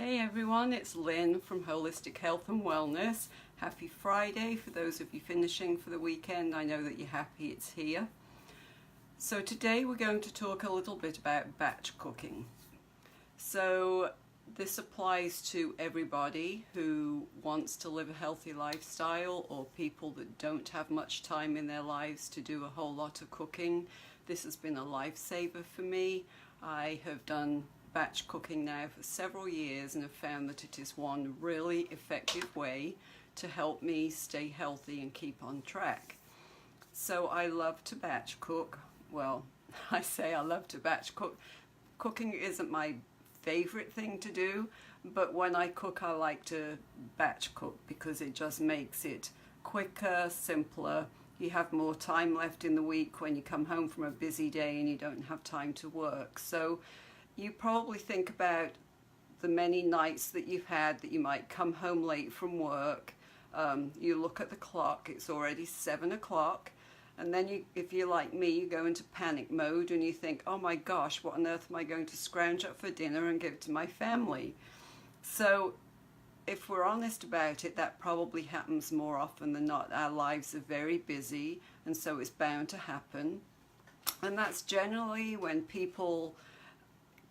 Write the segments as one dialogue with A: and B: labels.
A: Hey everyone, it's Lynn from Holistic Health and Wellness. Happy Friday for those of you finishing for the weekend. I know that you're happy it's here. So today we're going to talk a little bit about batch cooking. So this applies to everybody who wants to live a healthy lifestyle or people that don't have much time in their lives to do a whole lot of cooking. This has been a lifesaver for me. I have done batch cooking now for several years and have found that it is one really effective way to help me stay healthy and keep on track. So I love to batch cook. Well, I say I love to batch cook. Cooking isn't my favorite thing to do, but when I cook I like to batch cook because it just makes it quicker, simpler. You have more time left in the week when you come home from a busy day and you don't have time to work. So you probably think about the many nights that you've had that you might come home late from work. You look at the clock, it's already 7 o'clock, and then if you're like me, you go into panic mode and you think, oh my gosh, what on earth am I going to scrounge up for dinner and give to my family? So if we're honest about it, that probably happens more often than not. Our lives are very busy, and so it's bound to happen. And that's generally when people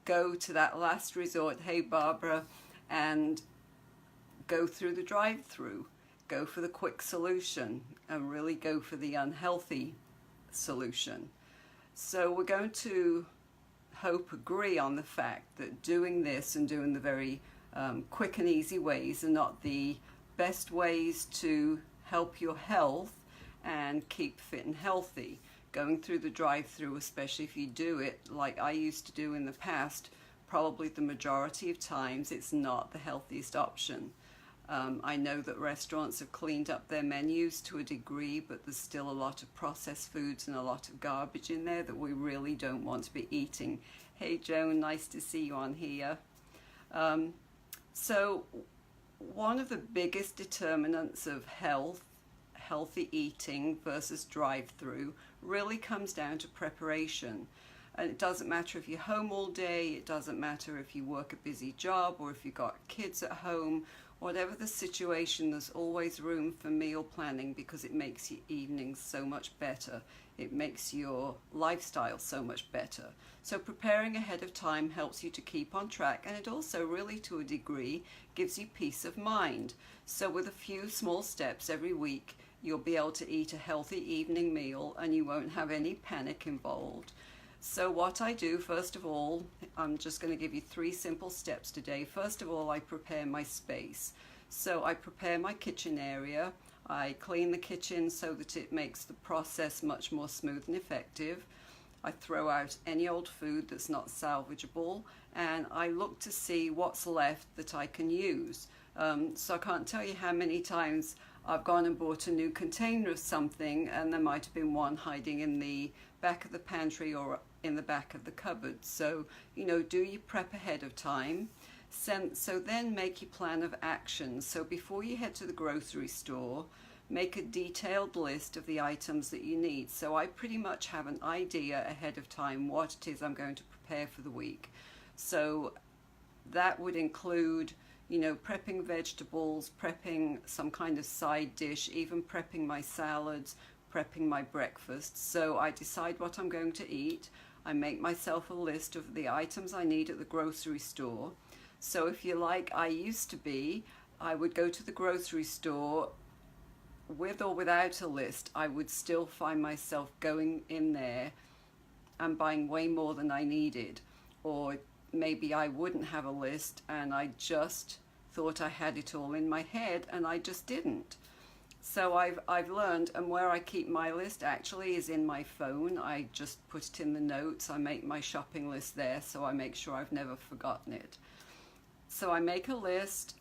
A: go to that last resort, hey Barbara, and go through the drive-through, go for the quick solution, and really go for the unhealthy solution. So we're going to agree on the fact that doing this and doing the very quick and easy ways are not the best ways to help your health and keep fit and healthy. Going through the drive-through, especially if you do it like I used to do in the past, probably the majority of times it's not the healthiest option. I know that restaurants have cleaned up their menus to a degree, but there's still a lot of processed foods and a lot of garbage in there that we really don't want to be eating. Hey Joan, nice to see you on here. So one of the biggest determinants of healthy eating versus drive-through really comes down to preparation. And it doesn't matter if you're home all day, it doesn't matter if you work a busy job or if you've got kids at home, whatever the situation, there's always room for meal planning because it makes your evenings so much better. It makes your lifestyle so much better. So preparing ahead of time helps you to keep on track, and it also really to a degree gives you peace of mind. So with a few small steps every week, you'll be able to eat a healthy evening meal and you won't have any panic involved. So what I do, first of all, I'm just going to give you 3 simple steps today. First of all, I prepare my space. So I prepare my kitchen area. I clean the kitchen so that it makes the process much more smooth and effective. I throw out any old food that's not salvageable, and I look to see what's left that I can use. So I can't tell you how many times I've gone and bought a new container of something and there might have been one hiding in the back of the pantry or in the back of the cupboard. So, do your prep ahead of time. So then make your plan of action. So before you head to the grocery store, make a detailed list of the items that you need. So I pretty much have an idea ahead of time what it is I'm going to prepare for the week. So that would include prepping vegetables, prepping some kind of side dish, even prepping my salads, prepping my breakfast. So I decide what I'm going to eat. I make myself a list of the items I need at the grocery store. So if you're like I used to be, I would go to the grocery store with or without a list. I would still find myself going in there and buying way more than I needed. Or maybe I wouldn't have a list and I just thought I had it all in my head and I just didn't. So I've learned, and where I keep my list actually is in my phone. I just put it in the notes. I make my shopping list there, so I make sure I've never forgotten it. So I make a list.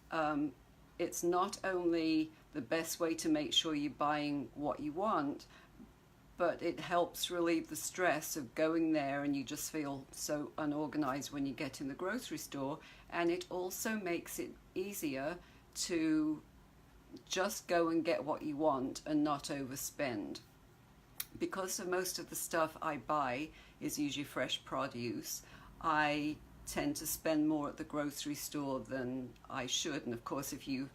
A: It's not only the best way to make sure you're buying what you want, but it helps relieve the stress of going there and you just feel so unorganized when you get in the grocery store. And it also makes it easier to just go and get what you want and not overspend. Because most of the stuff I buy is usually fresh produce, I tend to spend more at the grocery store than I should. And of course, if you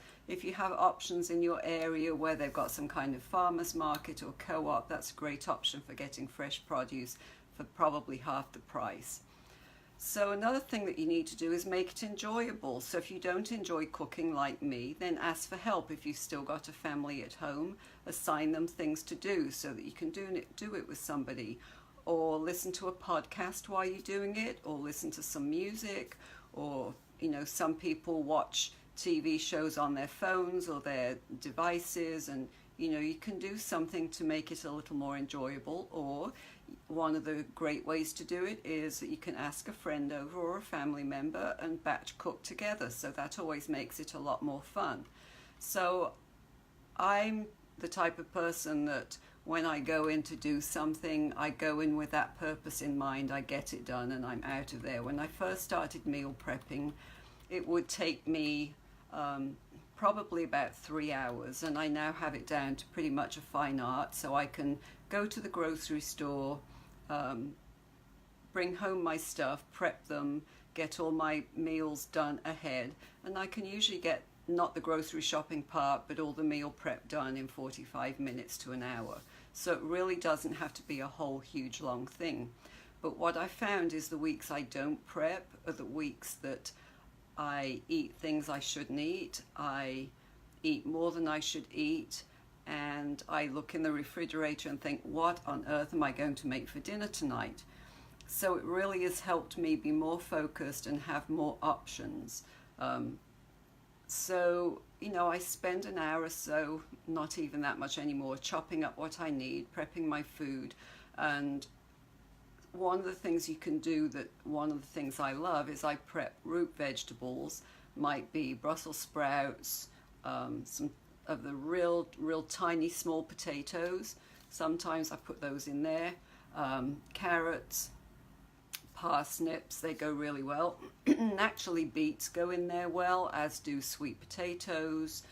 A: have options in your area where they've got some kind of farmers market or co-op, that's a great option for getting fresh produce for probably half the price. So another thing that you need to do is make it enjoyable. So if you don't enjoy cooking like me, then ask for help. If you've still got a family at home, assign them things to do so that you can do it with somebody. Or listen to a podcast while you're doing it, or listen to some music, or, you know, some people watch TV shows on their phones or their devices, and, you know, you can do something to make it a little more enjoyable. Or one of the great ways to do it is that you can ask a friend over or a family member and batch cook together. So that always makes it a lot more fun. So I'm the type of person that when I go in to do something, I go in with that purpose in mind. I get it done and I'm out of there. When I first started meal prepping, it would take me probably about 3 hours, and I now have it down to pretty much a fine art. So I can go to the grocery store, bring home my stuff, prep them, get all my meals done ahead, and I can usually get not the grocery shopping part, but all the meal prep done in 45 minutes to an hour. So it really doesn't have to be a whole huge long thing. But what I found is the weeks I don't prep are the weeks that I eat things I shouldn't eat, I eat more than I should eat, and I look in the refrigerator and think, what on earth am I going to make for dinner tonight? So it really has helped me be more focused and have more options. So, you know, I spend an hour or so, not even that much anymore, chopping up what I need, prepping my food. And one of the things you can do, one of the things I love, is I prep root vegetables. Might be Brussels sprouts, some of the real tiny small potatoes. Sometimes I put those in there. Carrots, parsnips, they go really well. Naturally, beets go in there well, as do sweet potatoes,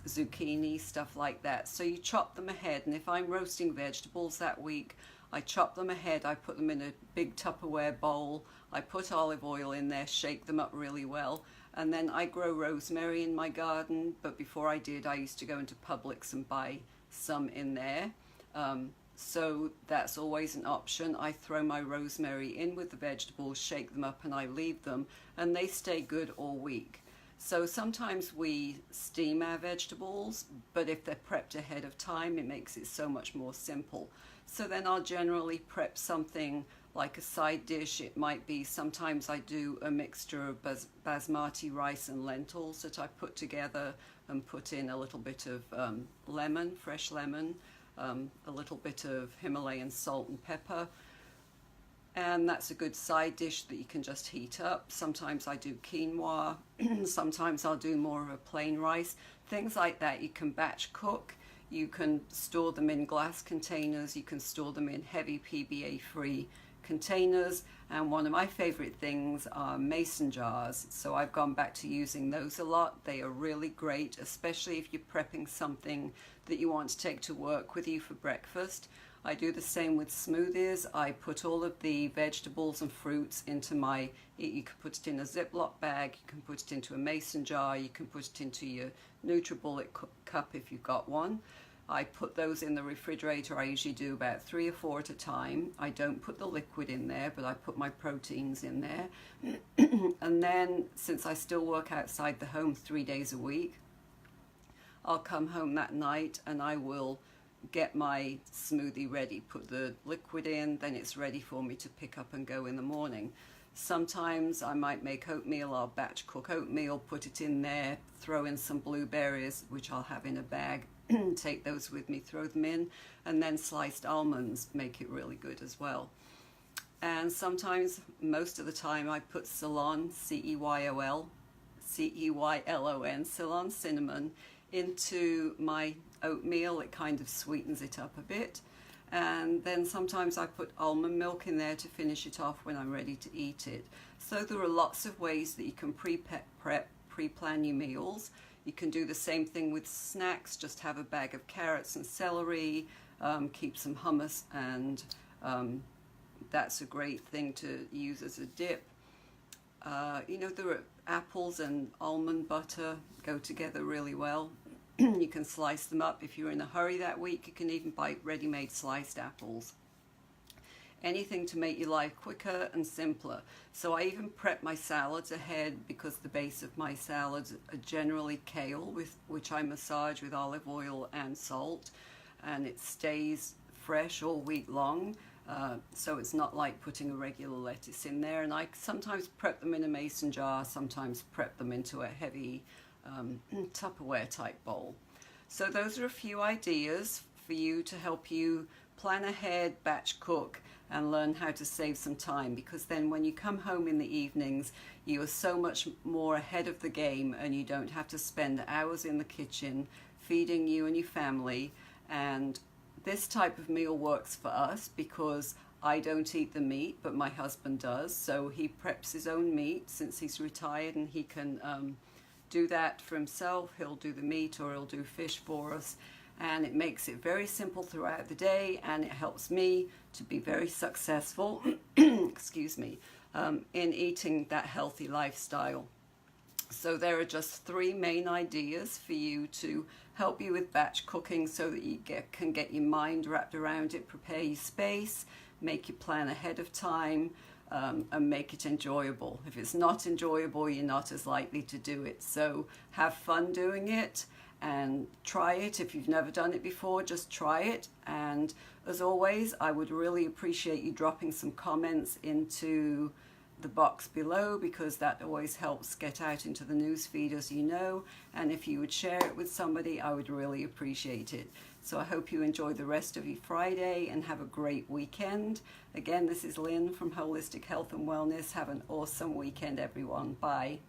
A: zucchini, stuff like that. So you chop them ahead, and if I'm roasting vegetables that week, I chop them ahead. I put them in a big Tupperware bowl. I put olive oil in there, shake them up really well, and then I grow rosemary in my garden. But before I did, I used to go into Publix and buy some in there. So that's always an option. I throw my rosemary in with the vegetables, shake them up, and I leave them, and they stay good all week. So sometimes we steam our vegetables, but if they're prepped ahead of time, it makes it so much more simple. So then I'll generally prep something like a side dish. It might be, sometimes I do a mixture of basmati rice and lentils that I put together and put in a little bit of lemon, fresh lemon, a little bit of Himalayan salt and pepper, and that's a good side dish that you can just heat up. Sometimes I do quinoa, sometimes I'll do more of a plain rice, things like that. You can batch cook, you can store them in glass containers, you can store them in heavy PBA free containers, and one of my favorite things are mason jars. So I've gone back to using those a lot. They are really great, especially if you're prepping something that you want to take to work with you for breakfast. I do the same with smoothies. I put all of the vegetables and fruits into you can put it in a Ziploc bag, you can put it into a mason jar, you can put it into your NutriBullet cup if you've got one. I put those in the refrigerator. I usually do about 3 or 4 at a time. I don't put the liquid in there, but I put my proteins in there. And then, since I still work outside the home 3 days a week, I'll come home that night and I will get my smoothie ready, put the liquid in, then it's ready for me to pick up and go in the morning. Sometimes I might make oatmeal. I'll batch cook oatmeal, put it in there, throw in some blueberries, which I'll have in a bag, take those with me, throw them in, and then sliced almonds make it really good as well. And sometimes, most of the time, I put Ceylon, C-E-Y-L-O-N, Ceylon cinnamon, into my oatmeal. It kind of sweetens it up a bit. And then sometimes I put almond milk in there to finish it off when I'm ready to eat it. So there are lots of ways that you can pre-plan your meals. You can do the same thing with snacks. Just have a bag of carrots and celery, keep some hummus, and that's a great thing to use as a dip. You know, there are apples and almond butter go together really well. You can slice them up. If you're in a hurry that week, you can even buy ready-made sliced apples. Anything to make your life quicker and simpler. So I even prep my salads ahead, because the base of my salads are generally kale, which I massage with olive oil and salt, and it stays fresh all week long. So it's not like putting a regular lettuce in there. And I sometimes prep them in a mason jar, sometimes prep them into a heavy Tupperware type bowl. So those are a few ideas for you to help you plan ahead, batch cook, and learn how to save some time, because then when you come home in the evenings, you are so much more ahead of the game, and you don't have to spend hours in the kitchen feeding you and your family. And this type of meal works for us because I don't eat the meat, but my husband does. So he preps his own meat since he's retired, and he can do that for himself. He'll do the meat, or he'll do fish for us. And it makes it very simple throughout the day, and it helps me to be very successful excuse me, in eating that healthy lifestyle. So there are just 3 main ideas for you to help you with batch cooking, so that you can get your mind wrapped around it, prepare your space, make your plan ahead of time, and make it enjoyable. If it's not enjoyable, you're not as likely to do it. So have fun doing it and try it. If you've never done it before, just try it. And as always, I would really appreciate you dropping some comments into the box below, because that always helps get out into the news feed, as you know. And if you would share it with somebody, I would really appreciate it. So I hope you enjoy the rest of your Friday and have a great weekend. Again, this is Lynn from Holistic Health and Wellness. Have an awesome weekend, everyone. Bye.